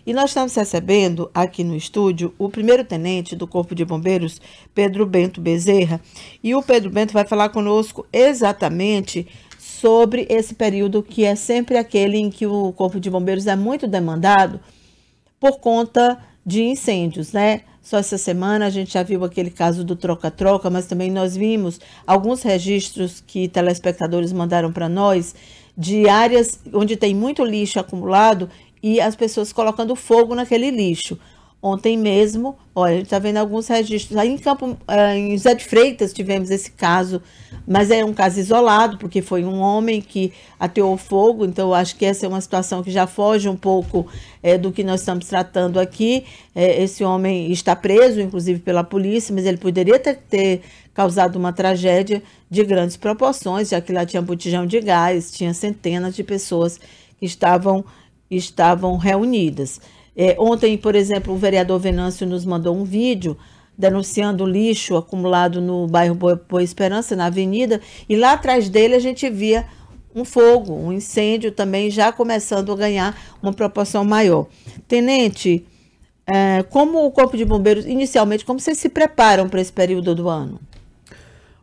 E nós estamos recebendo aqui no estúdio o primeiro-tenente do Corpo de Bombeiros, Pedro Bento Bezerra, e o Pedro Bento vai falar conosco exatamente sobre esse período que é sempre aquele em que o Corpo de Bombeiros é muito demandado por conta de incêndios, né? Só essa semana a gente já viu aquele caso do troca-troca, mas também nós vimos alguns registros que telespectadores mandaram para nós de áreas onde tem muito lixo acumulado e as pessoas colocando fogo naquele lixo. Ontem mesmo, olha, a gente está vendo alguns registros. Aí em José de Freitas tivemos esse caso, mas é um caso isolado, porque foi um homem que ateou fogo, então eu acho que essa é uma situação que já foge um pouco do que nós estamos tratando aqui. Esse homem está preso, inclusive pela polícia, mas ele poderia ter causado uma tragédia de grandes proporções, já que lá tinha botijão de gás, tinha centenas de pessoas que estavam reunidas. Ontem, por exemplo, o vereador Venâncio nos mandou um vídeo denunciando o lixo acumulado no bairro Boa Esperança, na avenida, e lá atrás dele a gente via um fogo, um incêndio também já começando a ganhar uma proporção maior. Tenente, como o Corpo de Bombeiros, inicialmente, como vocês se preparam para esse período do ano?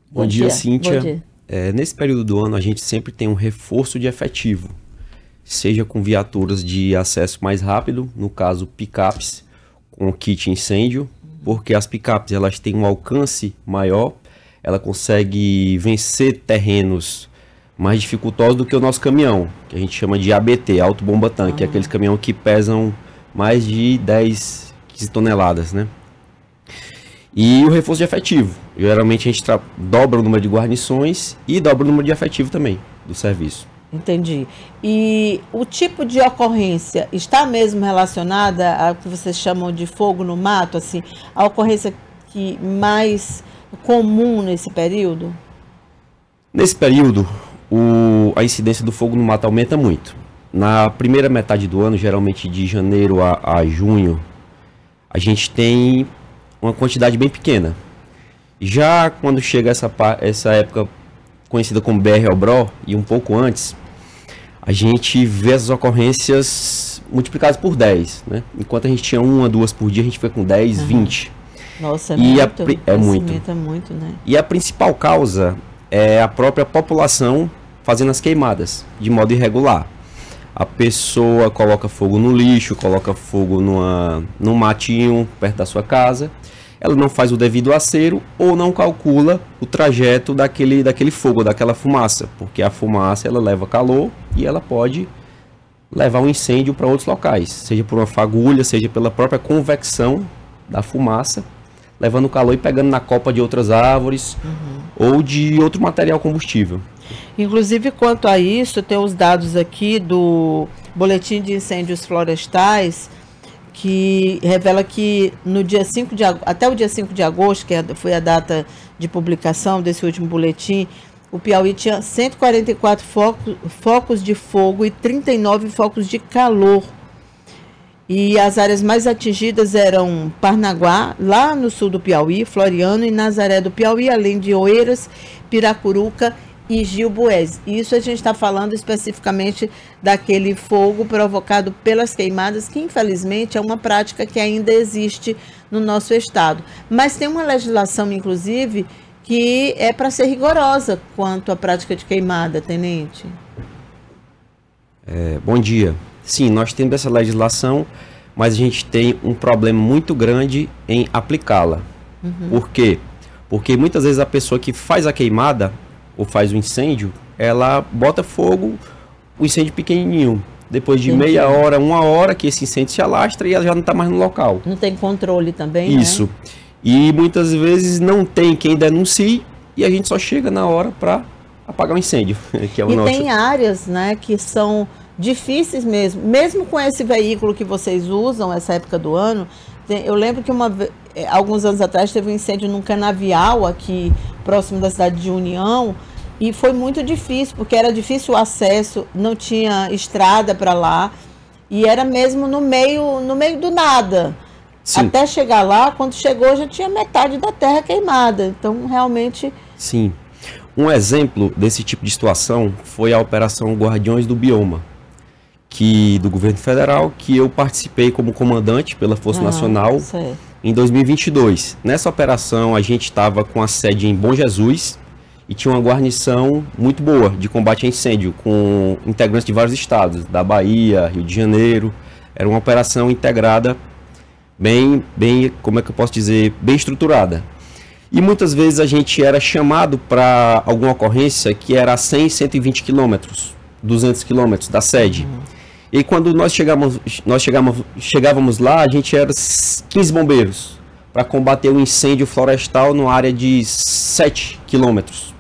Bom dia, Cíntia. Bom dia. Nesse período do ano a gente sempre tem um reforço de efetivo, seja com viaturas de acesso mais rápido, no caso picapes, com kit incêndio, porque as picapes elas têm um alcance maior, ela consegue vencer terrenos mais dificultosos do que o nosso caminhão, que a gente chama de ABT, Auto Bomba Tanque, aqueles caminhões que pesam mais de 10, 15 toneladas, né? E o reforço de efetivo, geralmente a gente dobra o número de guarnições e dobra o número de efetivo também do serviço. Entendi. E o tipo de ocorrência está mesmo relacionada ao que vocês chamam de fogo no mato, assim, a ocorrência que mais comum nesse período? Nesse período, a incidência do fogo no mato aumenta muito. Na primeira metade do ano, geralmente de janeiro a junho, a gente tem uma quantidade bem pequena. Já quando chega essa época conhecida como BR-Obró, e um pouco antes, a gente vê as ocorrências multiplicadas por 10, né? Enquanto a gente tinha 1 2 por dia, a gente foi com 10, 20. Nossa, é muito. É muito, né? E a principal causa é a própria população fazendo as queimadas, de modo irregular. A pessoa coloca fogo no lixo, coloca fogo num matinho perto da sua casa, ela não faz o devido acero ou não calcula o trajeto daquele fogo, daquela fumaça, porque a fumaça ela leva calor e ela pode levar um incêndio para outros locais, seja por uma fagulha, seja pela própria convecção da fumaça, levando calor e pegando na copa de outras árvores ou de outro material combustível. Inclusive, quanto a isso, tem os dados aqui do Boletim de Incêndios Florestais, que revela que no dia 5 de até o dia 5 de agosto, que foi a data de publicação desse último boletim, o Piauí tinha 144 focos de fogo e 39 focos de calor. E as áreas mais atingidas eram Parnaguá, lá no sul do Piauí, Floriano e Nazaré do Piauí, além de Oeiras, Piracuruca e Gilboés. Isso a gente está falando especificamente daquele fogo provocado pelas queimadas, que infelizmente é uma prática que ainda existe no nosso estado. Mas tem uma legislação, inclusive, que é para ser rigorosa quanto à prática de queimada, tenente. Bom dia. Sim, nós temos essa legislação, mas a gente tem um problema muito grande em aplicá-la. Por quê? Porque muitas vezes a pessoa que faz a queimada ou faz o incêndio, ela bota fogo, o incêndio pequenininho. Depois de meia hora, 1 hora, que esse incêndio se alastra e ela já não está mais no local. Não tem controle também, Isso. Né? E muitas vezes não tem quem denuncie e a gente só chega na hora para apagar o incêndio. Que é o nosso... tem áreas, né, que são difíceis mesmo com esse veículo que vocês usam, essa época do ano. Eu lembro que alguns anos atrás teve um incêndio num canavial aqui próximo da cidade de União e foi muito difícil, porque era difícil o acesso, não tinha estrada para lá e era mesmo no meio do nada. Sim. Até chegar lá, quando chegou já tinha metade da terra queimada, então realmente... Sim. Um exemplo desse tipo de situação foi a Operação Guardiões do Bioma, do governo federal, que eu participei como comandante pela Força Nacional em 2022. Nessa operação, a gente estava com a sede em Bom Jesus e tinha uma guarnição muito boa de combate a incêndio, com integrantes de vários estados, da Bahia, Rio de Janeiro. Era uma operação integrada, bem, como é que eu posso dizer, bem estruturada. E muitas vezes a gente era chamado para alguma ocorrência que era a 100, 120 quilômetros, 200 quilômetros da sede. E quando nós chegávamos lá, a gente era 15 bombeiros para combater um incêndio florestal numa área de 7 quilômetros.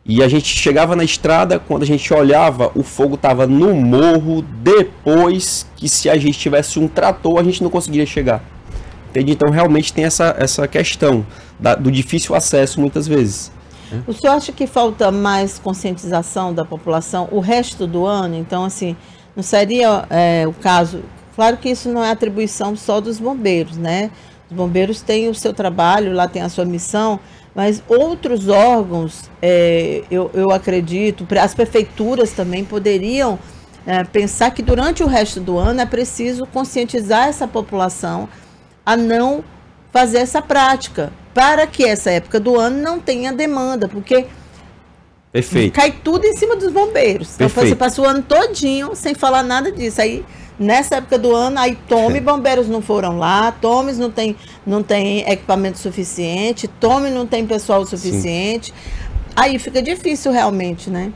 E a gente chegava na estrada, quando a gente olhava, o fogo estava no morro, depois que se a gente tivesse um trator, a gente não conseguiria chegar. Entende? Então realmente tem essa questão do difícil acesso muitas vezes. O senhor acha que falta mais conscientização da população o resto do ano? Então, assim, não seria o caso... Claro que isso não é atribuição só dos bombeiros, né? Os bombeiros têm o seu trabalho, lá tem a sua missão, mas outros órgãos, eu acredito, as prefeituras também poderiam pensar que durante o resto do ano é preciso conscientizar essa população a não fazer essa prática, para que essa época do ano não tenha demanda, porque cai tudo em cima dos bombeiros. Então você passa o ano todinho sem falar nada disso. Aí, nessa época do ano, bombeiros não foram lá, não tem equipamento suficiente, não tem pessoal suficiente. Sim. Aí fica difícil realmente, né?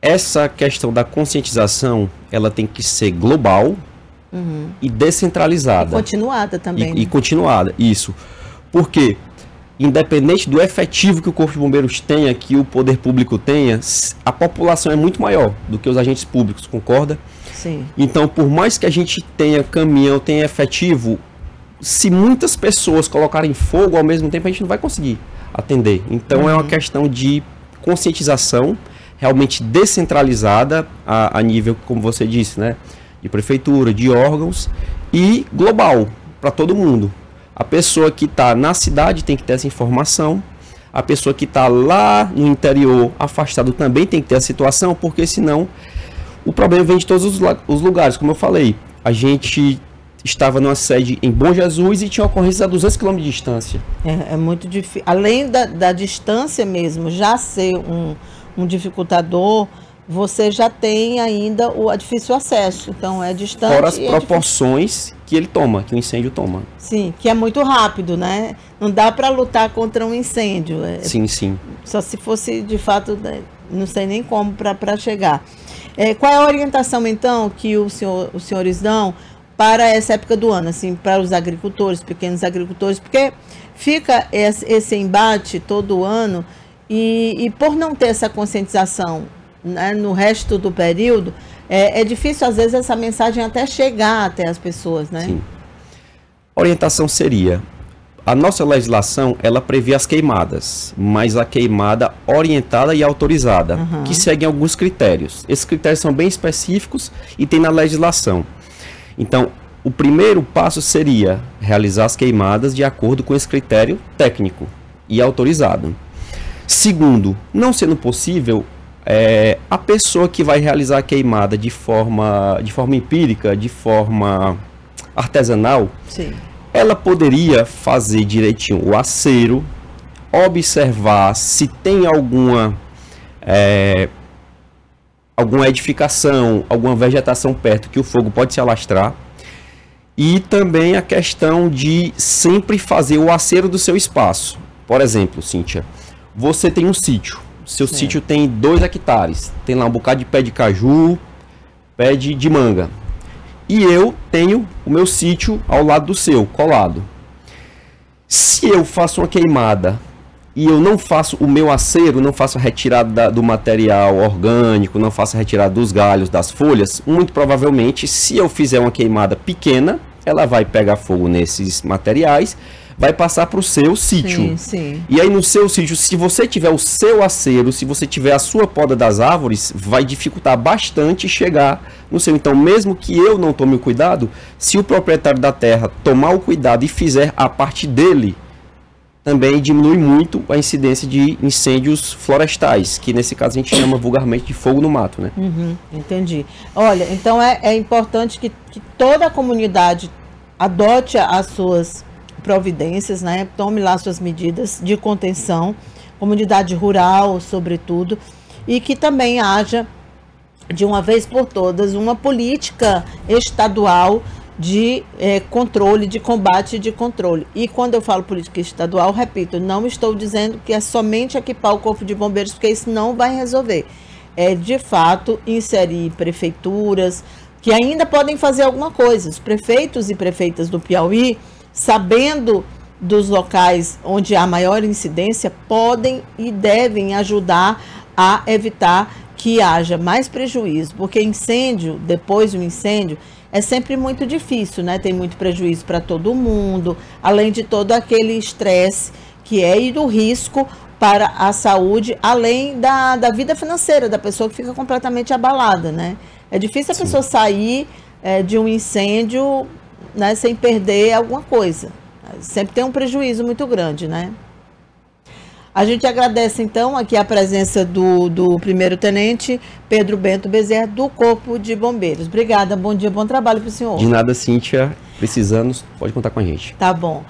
Essa questão da conscientização, ela tem que ser global, e descentralizada. E continuada também. E continuada, isso. Porque, independente do efetivo que o Corpo de Bombeiros tenha, que o poder público tenha, a população é muito maior do que os agentes públicos, concorda? Sim. Então, por mais que a gente tenha caminhão, tenha efetivo, se muitas pessoas colocarem fogo ao mesmo tempo, a gente não vai conseguir atender. Então, é uma questão de conscientização, realmente descentralizada, a nível, como você disse, né? De prefeitura, de órgãos, e global, para todo mundo. A pessoa que está na cidade tem que ter essa informação, a pessoa que está lá no interior, afastado, também tem que ter a situação, porque senão o problema vem de todos os lugares. Como eu falei, a gente estava numa sede em Bom Jesus e tinha ocorrências a 200 km de distância. É muito difícil, além da distância mesmo, já ser um dificultador, você já tem ainda o difícil acesso, então é distante. Fora as proporções que ele toma, que o incêndio toma. Sim, que é muito rápido, né? Não dá para lutar contra um incêndio. Sim. Só se fosse, de fato, não sei nem como para chegar. Qual é a orientação, então, que os senhores dão para essa época do ano, assim, para os agricultores, pequenos agricultores? Porque fica esse embate todo ano e por não ter essa conscientização, né, no resto do período, é difícil, às vezes, essa mensagem até chegar até as pessoas, né? Sim. A orientação seria, a nossa legislação, ela prevê as queimadas, mas a queimada orientada e autorizada, que seguem alguns critérios. Esses critérios são bem específicos e tem na legislação. Então, o primeiro passo seria realizar as queimadas de acordo com esse critério técnico e autorizado. Segundo, não sendo possível, a pessoa que vai realizar a queimada de forma empírica, de forma artesanal, sim, ela poderia fazer direitinho o acero, observar se tem alguma edificação, alguma vegetação perto que o fogo pode se alastrar, e também a questão de sempre fazer o acero do seu espaço. Por exemplo, Cíntia, você tem um sítio. Seu sítio tem 2 hectares, tem lá um bocado de pé de caju, pé de manga. E eu tenho o meu sítio ao lado do seu, colado. Se eu faço uma queimada e eu não faço o meu acero, não faço a retirada do material orgânico, não faço a retirada dos galhos, das folhas, muito provavelmente, se eu fizer uma queimada pequena, ela vai pegar fogo nesses materiais, vai passar para o seu sítio. Sim. E aí no seu sítio, se você tiver o seu acero, se você tiver a sua poda das árvores, vai dificultar bastante chegar no seu. Então, mesmo que eu não tome o cuidado, se o proprietário da terra tomar o cuidado e fizer a parte dele, também diminui muito a incidência de incêndios florestais, que nesse caso a gente chama vulgarmente de fogo no mato, né? Entendi. Olha, então é importante que toda a comunidade adote as suas providências, né? Tome lá suas medidas de contenção, comunidade rural, sobretudo, e que também haja, de uma vez por todas, uma política estadual de controle, de combate e de controle. E quando eu falo política estadual, repito, não estou dizendo que é somente equipar o Corpo de Bombeiros, porque isso não vai resolver. É, de fato, inserir prefeituras, que ainda podem fazer alguma coisa. Os prefeitos e prefeitas do Piauí, sabendo dos locais onde há maior incidência, podem e devem ajudar a evitar que haja mais prejuízo, porque incêndio, depois do incêndio, é sempre muito difícil, né? Tem muito prejuízo para todo mundo, além de todo aquele estresse que é e do risco para a saúde, além da vida financeira da pessoa, que fica completamente abalada, né? É difícil a pessoa sair de um incêndio, né, sem perder alguma coisa. Sempre tem um prejuízo muito grande, né? A gente agradece, então, aqui a presença do primeiro-tenente Pedro Bento Bezerra, do Corpo de Bombeiros. Obrigada, bom dia, bom trabalho para o senhor. De nada, Cíntia. Precisando, pode contar com a gente. Tá bom.